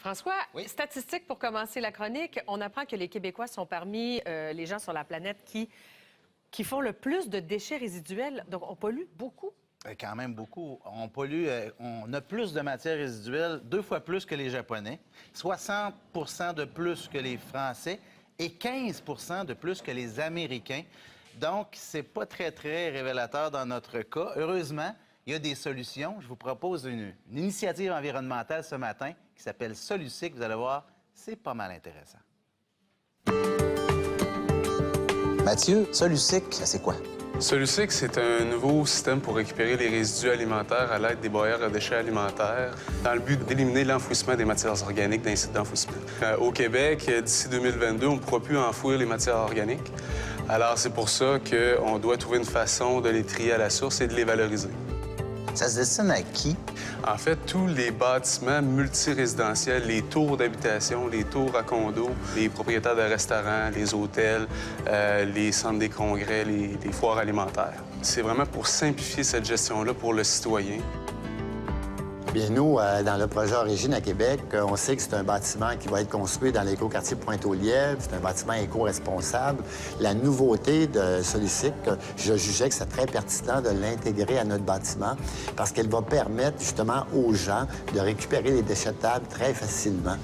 François, Oui. statistique pour commencer la chronique. On apprend que les Québécois sont parmi les gens sur la planète qui font le plus de déchets résiduels. Donc, on pollue beaucoup. Quand même beaucoup. On pollue, on a plus de matières résiduelles, 2 fois plus que les Japonais, 60 de plus que les Français et 15 de plus que les Américains. Donc, c'est pas très révélateur dans notre cas. Heureusement, il y a des solutions. Je vous propose une initiative environnementale ce matin qui s'appelle Solucyc. Vous allez voir, c'est pas mal intéressant. Mathieu, Solucyc, c'est quoi? Solucyc, c'est un nouveau système pour récupérer les résidus alimentaires à l'aide des broyeurs à déchets alimentaires dans le but d'éliminer l'enfouissement des matières organiques d'un site d'enfouissement. Au Québec, d'ici 2022, on ne pourra plus enfouir les matières organiques. Alors, c'est pour ça qu'on doit trouver une façon de les trier à la source et de les valoriser. Ça se destine à qui? En fait, tous les bâtiments multirésidentiels, les tours d'habitation, les tours à condos, les propriétaires de restaurants, les hôtels, les centres des congrès, les foires alimentaires. C'est vraiment pour simplifier cette gestion-là pour le citoyen. Bien, nous, dans le projet Origine à Québec, on sait que c'est un bâtiment qui va être construit dans l'écoquartier Pointe-aux-Lièvres. C'est un bâtiment éco-responsable. La nouveauté de Solucyc, je jugeais que c'est très pertinent de l'intégrer à notre bâtiment parce qu'elle va permettre justement aux gens de récupérer les déchetables très facilement.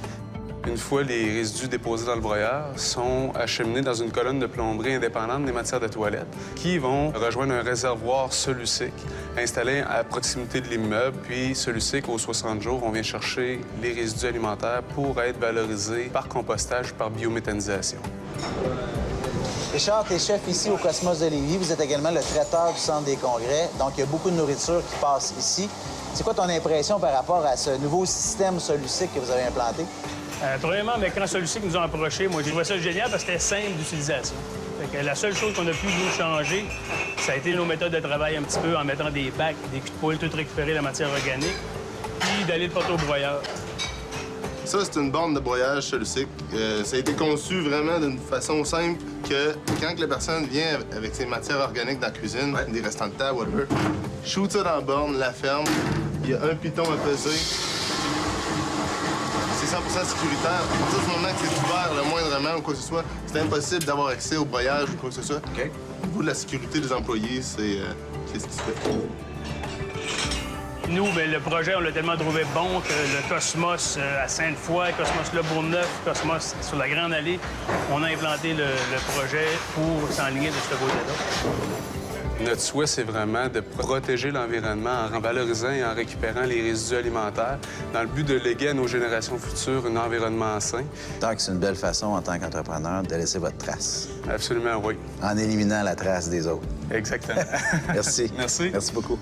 Une fois les résidus déposés dans le broyeur, sont acheminés dans une colonne de plomberie indépendante des matières de toilette qui vont rejoindre un réservoir Solucyc installé à proximité de l'immeuble. Puis Solucyc, aux 60 jours, on vient chercher les résidus alimentaires pour être valorisés par compostage, par biométhanisation. Richard, tu es chef ici au Cosmos de Lévis. Vous êtes également le traiteur du centre des congrès. Donc, il y a beaucoup de nourriture qui passe ici. C'est quoi ton impression par rapport à ce nouveau système Solucyc que vous avez implanté? Premièrement, mais quand Solucyc nous a approchés, moi, j'ai trouvé ça génial parce que c'était simple d'utilisation. La seule chose qu'on a pu nous changer, ça a été nos méthodes de travail un petit peu en mettant des bacs, des culs de poêle, tout récupérer la matière organique, puis d'aller le porter au broyeur. Ça, c'est une borne de broyage Solucyc. Ça a été conçu vraiment d'une façon simple que quand la personne vient avec ses matières organiques dans la cuisine, des restants de table, whatever, shoot ça dans la borne, la ferme, il y a un piton à peser. C'est 100 sécuritaire. À partir du moment que c'est ouvert, le moindrement ou quoi que ce soit, c'est impossible d'avoir accès au broyage ou quoi que ce soit. OK. Au niveau de la sécurité des employés, c'est ce qui se fait. Nous, bien, le projet, on l'a tellement trouvé bon que le Cosmos à Sainte-Foy, Cosmos Le Bourgneuf, Cosmos sur la Grande Allée, on a implanté le projet pour s'enligner de ce côté-là. Notre souhait, c'est vraiment de protéger l'environnement en valorisant et en récupérant les résidus alimentaires dans le but de léguer à nos générations futures un environnement sain. Tant que c'est une belle façon, en tant qu'entrepreneur, de laisser votre trace. Absolument, oui. En éliminant la trace des autres. Exactement. Merci. Merci. Merci beaucoup.